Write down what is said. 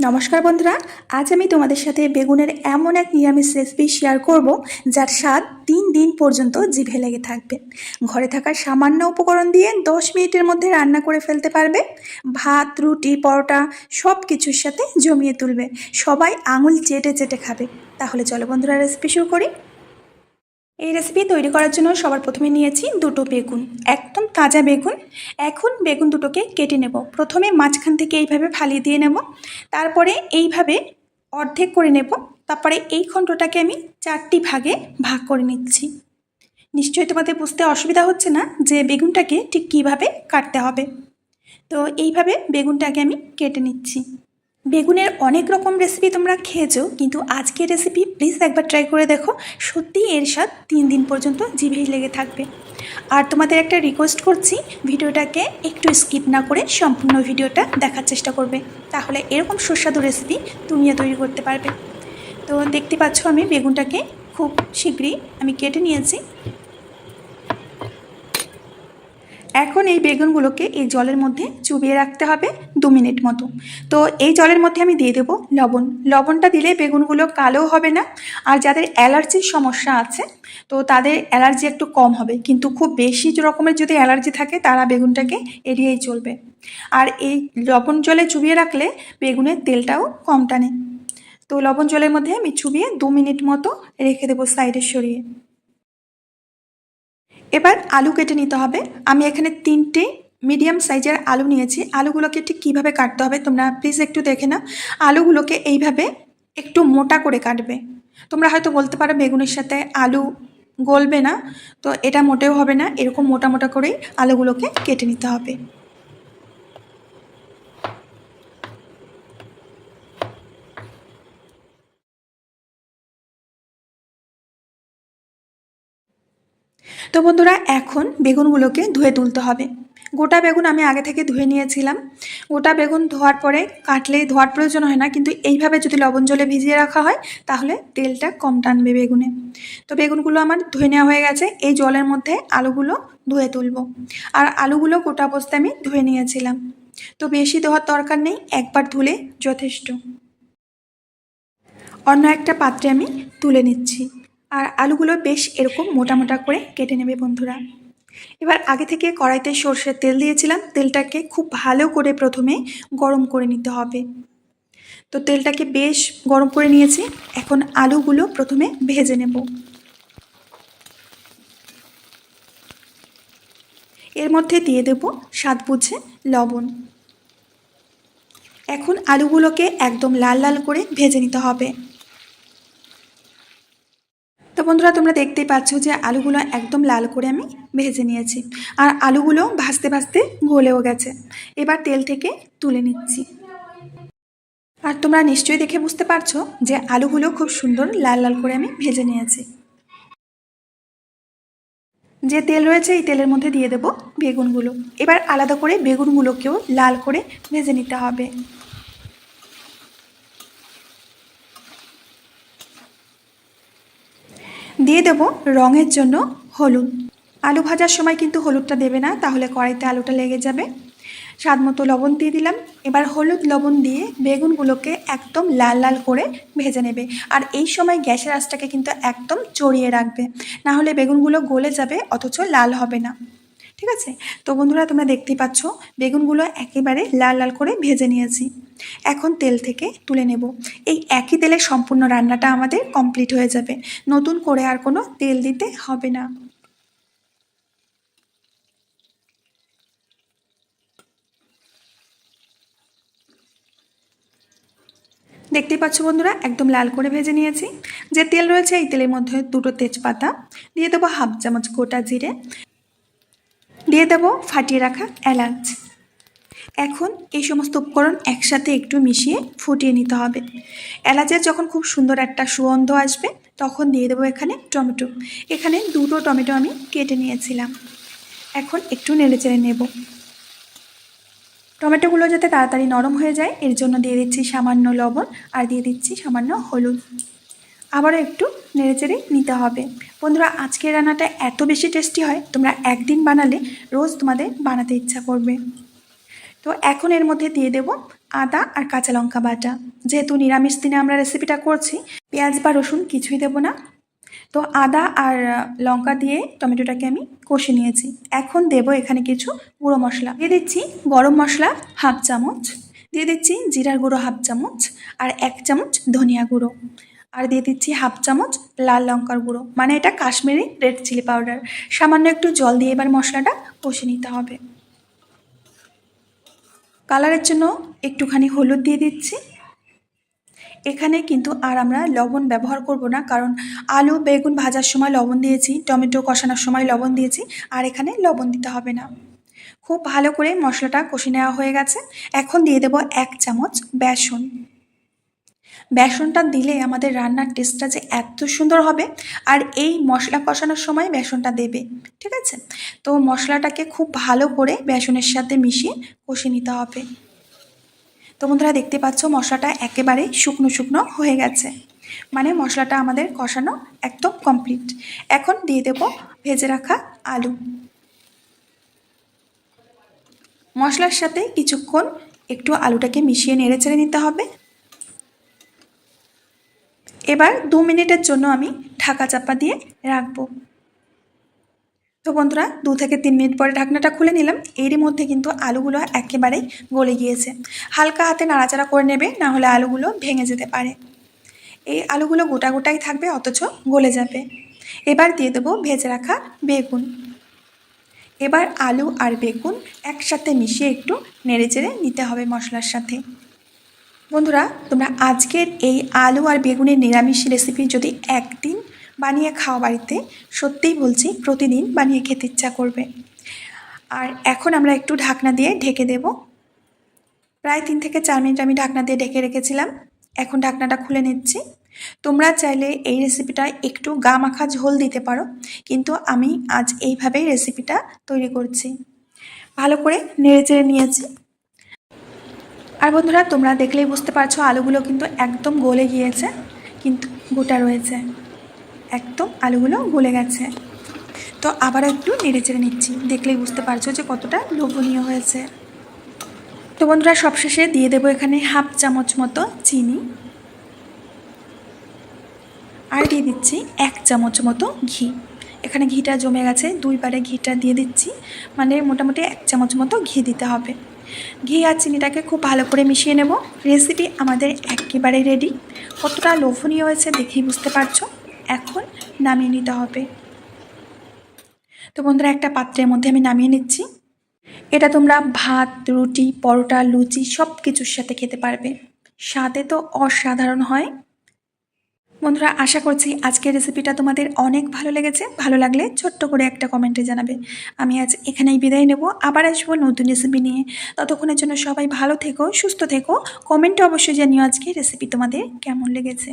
নমস্কার বন্ধুরা, আজ আমি তোমাদের সাথে বেগুনের এমন এক নিরামিষ রেসিপি শেয়ার করব যার স্বাদ 3 দিন পর্যন্ত জিভে লেগে থাকবে। ঘরে থাকা সামান্য উপকরণ দিয়ে 10 মিনিটের মধ্যে রান্না করে ফেলতে পারবে। ভাত, রুটি, পরোটা সব কিছুর সাথে জমিয়ে তুলবে। সবাই আঙুল চেটে চেটে খাবে। তাহলে চলো বন্ধুরা, রেসিপি শুরু করি। এই রেসিপি তৈরি করার জন্য সবার প্রথমে নিয়েছি দুটো বেগুন, একদম তাজা বেগুন। এখন বেগুন দুটোকে কেটে নেব। প্রথমে মাঝখান থেকে এইভাবে ফালিয়ে দিয়ে নেব, তারপরে এইভাবে অর্ধেক করে নেব। তারপরে এই খণ্ডটাকে আমি 4টি ভাগে ভাগ করে নিচ্ছি। নিশ্চয়ই তোমাদের বুঝতে অসুবিধা হচ্ছে না যে বেগুনটাকে ঠিক কীভাবে কাটতে হবে। তো এইভাবে বেগুনটাকে আমি কেটে নিচ্ছি। বেগুনের অনেক রকম রেসিপি তোমরা খেয়েছো, কিন্তু আজকের রেসিপি প্লিজ একবার ট্রাই করে দেখো। সত্যিই এর স্বাদ 3 দিন পর্যন্ত জিভেই লেগে থাকবে। আর তোমাদের একটা রিকোয়েস্ট করছি, ভিডিওটাকে একটু স্কিপ না করে সম্পূর্ণ ভিডিওটা দেখার চেষ্টা করবে। তাহলে এরকম সুস্বাদু রেসিপি তুমিও তৈরি করতে পারবে। তো দেখতে পাচ্ছ আমি বেগুনটাকে খুব শীঘ্রই আমি কেটে নিয়েছি। এখন এই বেগুনগুলোকে এই জলের মধ্যে চুবিয়ে রাখতে হবে 2 মিনিট মতো। তো এই জলের মধ্যে আমি দিয়ে দেবো লবণ। লবণটা দিলে বেগুনগুলো কালো হবে না। আর যাদের অ্যালার্জির সমস্যা আছে তো তাদের অ্যালার্জি একটু কম হবে, কিন্তু খুব বেশি রকমের যদি অ্যালার্জি থাকে তারা বেগুনটাকে এড়িয়েই চলবে। আর এই লবণ জলে চুবিয়ে রাখলে বেগুনের তেলটাও কম টানে। তো লবণ জলের মধ্যে আমি চুবিয়ে 2 মিনিট মতো রেখে দেবো সাইডে সরিয়ে। এবার আলু কেটে নিতে হবে। আমি এখানে 3টে মিডিয়াম সাইজের আলু নিয়েছি। আলুগুলোকে ঠিক কীভাবে কাটতে হবে তোমরা প্লিজ একটু দেখে নাও। আলুগুলোকে এইভাবে একটু মোটা করে কাটবে। তোমরা হয়তো বলতে পারো বেগুনের সাথে আলু গলবে না, তো এটা মোটেও হবে না। এরকম মোটা মোটা করেই আলুগুলোকে কেটে নিতে হবে। তো বন্ধুরা, এখন বেগুনগুলোকে ধুয়ে তুলতে হবে। গোটা বেগুন আমি আগে থেকে ধুয়ে নিয়েছিলাম। গোটা বেগুন ধোয়ার পরে কাটলে ধোয়ার প্রয়োজন হয় না, কিন্তু এইভাবে যদি লবণ জলে ভিজিয়ে রাখা হয় তাহলে তেলটা কম টানবে বেগুনে। তো বেগুনগুলো আমার ধুয়ে নেওয়া হয়ে গেছে। এই জলের মধ্যে আলুগুলো ধুয়ে তুলব। আর আলুগুলো গোটা অবস্থায় আমি ধুয়ে নিয়েছিলাম। তো বেশি ধোয়ার দরকার নেই, একবার ধুলে যথেষ্ট। অন্য একটা পাত্রে আমি তুলে নিচ্ছি। আর আলুগুলো বেশ এরকম মোটা মোটা করে কেটে নেবে বন্ধুরা। এবার আগে থেকে কড়াইতে সর্ষের তেল দিয়েছিলাম। তেলটাকে খুব ভালো করে প্রথমে গরম করে নিতে হবে। তো তেলটাকে বেশ গরম করে নিয়েছি। এখন আলুগুলো প্রথমে ভেজে নেব। এর মধ্যে দিয়ে দেব স্বাদ বুঝে লবণ। এখন আলুগুলোকে একদম লাল লাল করে ভেজে নিতে হবে। তো বন্ধুরা, তোমরা দেখতেই পাচ্ছ যে আলুগুলো একদম লাল করে আমি ভেজে নিয়েছি। আর আলুগুলো ভাজতে ভাজতে গলেও গেছে। এবার তেল থেকে তুলে নিচ্ছি। আর তোমরা নিশ্চয়ই দেখে বুঝতে পারছো যে আলুগুলো খুব সুন্দর লাল লাল করে আমি ভেজে নিয়েছি। যে তেল রয়েছে এই তেলের মধ্যে দিয়ে দেব বেগুনগুলো। এবার আলাদা করে বেগুনগুলোকেও লাল করে ভেজে নিতে হবে। দিয়ে দেব রঙের জন্য হলুদ। আলু ভাজার সময় কিন্তু হলুদটা দেবে না, তাহলে কড়াইতে আলুটা লেগে যাবে। স্বাদ মতো লবণ দিয়ে দিলাম। এবার হলুদ লবণ দিয়ে বেগুনগুলোকে একদম লাল লাল করে ভেজে নেবে। আর এই সময় গ্যাসের আঁচটাকে কিন্তু একদম চড়িয়ে রাখবে, না হলে বেগুনগুলো গলে যাবে অথচ লাল হবে না। ঠিক আছে? তো বন্ধুরা, তোমরা দেখতেই পাচ্ছ বেগুনগুলো একেবারে লাল লাল করে ভেজে নিয়েছি। এখন তেল থেকে তুলে নেব। এই একই তেলে সম্পূর্ণ রান্নাটা আমাদের কমপ্লিট হয়ে যাবে। নতুন করে আর কোনো তেল দিতে হবে না। দেখতেই পাচ্ছ বন্ধুরা, একদম লাল করে ভেজে নিয়েছি। যে তেল রয়েছে এই তেলের মধ্যে 2টো তেজপাতা দিয়ে দেবো, 1/2 চামচ গোটা জিরে দিয়ে দেবো, ফাটিয়ে রাখা এলাচ। এখন এই সমস্ত উপকরণ একসাথে একটু মিশিয়ে ফুটিয়ে নিতে হবে। এলাচের যখন খুব সুন্দর একটা সুগন্ধ আসবে তখন দিয়ে দেবো এখানে টমেটো। এখানে 2টো টমেটো আমি কেটে নিয়েছিলাম। এখন একটু নেড়েচেড়ে নেব। টমেটোগুলো যাতে তাড়াতাড়ি নরম হয়ে যায় এর জন্য দিয়ে দিচ্ছি সামান্য লবণ আর দিয়ে দিচ্ছি সামান্য হলুদ। আবারও একটু নেড়েচেড়ে নিতে হবে। বন্ধুরা, আজকের রান্নাটা এত বেশি টেস্টি হয়, তোমরা একদিন বানালে রোজ তোমাদের বানাতে ইচ্ছা করবে। তো এখন এর মধ্যে দিয়ে দেব আদা আর কাঁচা লঙ্কা বাটা। যেহেতু নিরামিষ দিনে আমরা রেসিপিটা করছি, পেঁয়াজ বা রসুন কিছুই দেব না। তো আদা আর লঙ্কা দিয়ে টমেটোটাকে আমি কষে নিয়েছি। এখন দেব এখানে কিছু গুঁড়ো মশলা। দিয়ে দিচ্ছি গরম মশলা হাফ চামচ, দিয়ে দিচ্ছি জিরার গুঁড়ো হাফ চামচ, আর 1 চামচ ধনিয়া গুঁড়ো, আর দিয়ে দিচ্ছি হাফ চামচ লাল লঙ্কার গুঁড়ো, মানে এটা কাশ্মীরি রেড চিলি পাউডার। সামান্য একটু জল দিয়ে এবার মশলাটা কষে নিতে হবে। কালারের জন্য একটুখানি হলুদ দিয়ে দিচ্ছি। এখানে কিন্তু আর আমরা লবণ ব্যবহার করব না, কারণ আলু বেগুন ভাজার সময় লবণ দিয়েছি, টমেটো কষানোর সময় লবণ দিয়েছি, আর এখানে লবণ দিতে হবে না। খুব ভালো করে মশলাটা কষে নেওয়া হয়ে গেছে। এখন দিয়ে দেব 1 চামচ বেসন। বেসনটা দিলে আমাদের রান্নার টেস্টটা যে এত সুন্দর হবে, আর এই মশলা কষানোর সময় বেসনটা দেবে, ঠিক আছে? তো মশলাটাকে খুব ভালো করে বেসনের সাথে মিশিয়ে কষে নিতে হবে। তো বন্ধুরা দেখতে পাচ্ছ মশলাটা একেবারে শুকনো শুকনো হয়ে গেছে, মানে মশলাটা আমাদের কষানো একদম কমপ্লিট। এখন দিয়ে দেব ভেজে রাখা আলু। মশলার সাথে কিছুক্ষণ একটু আলুটাকে মিশিয়ে নেড়েচেড়ে নিতে হবে। এবার 2 মিনিটের জন্য আমি ঢাকা চাপা দিয়ে রাখবো। তো বন্ধুরা 2 থেকে 3 মিনিট পরে ঢাকনাটা খুলে নিলাম। এরই মধ্যে কিন্তু আলুগুলো একেবারেই গলে গিয়েছে। হালকা হাতে নাড়াচাড়া করে নেবে, না হলে আলুগুলো ভেঙে যেতে পারে। এই আলুগুলো গোটা গোটাই থাকবে, অথচ গলে যাবে। এবার দিয়ে দেবো ভেজে রাখা বেগুন। এবার আলু আর বেগুন একসাথে মিশিয়ে একটু নেড়েচেড়ে নিতে হবে মশলার সাথে। বন্ধুরা তোমরা আজকের এই আলু আর বেগুনের নিরামিষ রেসিপি যদি একদিন বানিয়ে খাও বাড়িতে, সত্যিই বলছি প্রতিদিন বানিয়ে খেতে ইচ্ছা করবে। আর এখন আমরা একটু ঢাকনা দিয়ে ঢেকে দেব। প্রায় 3 থেকে 4 মিনিট আমি ঢাকনা দিয়ে ঢেকে রেখেছিলাম। এখন ঢাকনাটা খুলে নিচ্ছি। তোমরা চাইলে এই রেসিপিটা একটু গা মাখা ঝোল দিতে পারো, কিন্তু আমি আজ এইভাবেই রেসিপিটা তৈরি করছি। ভালো করে নেড়েচেড়ে নিয়েছি। আর বন্ধুরা তোমরা দেখলেই বুঝতে পারছো আলুগুলো কিন্তু একদম গলে গিয়েছে, কিন্তু গোটা রয়েছে, একদম আলুগুলো গলে গেছে। তো আবারও একটু নেড়েচেড়ে নিচ্ছি, দেখলেই বুঝতে পারছো যে কতটা লোভনীয় হয়েছে। তো বন্ধুরা সবশেষে দিয়ে দেবো এখানে হাফ চামচ মতো চিনি, আর দিয়ে দিচ্ছি 1 চামচ মতো ঘি। এখানে ঘিটা জমে গেছে, 2 বারে ঘিটা দিয়ে দিচ্ছি, মানে মোটামুটি 1 চামচ মতো ঘি দিতে হবে। ঘি আর চিনিটাকে খুব ভালো করে মিশিয়ে নেব। রেসিপি আমাদের একেবারে রেডি। কতটা লোভনীয় হয়েছে দেখেই বুঝতে পারছো। এখন নামিয়ে নিতে হবে। তো বন্ধুরা একটা পাত্রের মধ্যে আমি নামিয়ে নিচ্ছি। এটা তোমরা ভাত, রুটি, পরোটা, লুচি সব কিছুর সাথে খেতে পারবে। স্বাদে তো অসাধারণ হয়। বন্ধুরা আশা করছি আজকের রেসিপিটা তোমাদের অনেক ভালো লেগেছে। ভালো লাগলে ছোট্ট করে একটা কমেন্টে জানাবে। আমি আজ এখানেই বিদায় নেব, আবার আসবো নতুন রেসিপি নিয়ে। ততক্ষণের জন্য সবাই ভালো থেকো, সুস্থ থেকো। কমেন্টে অবশ্যই জানিও আজকে রেসিপি তোমাদের কেমন লেগেছে।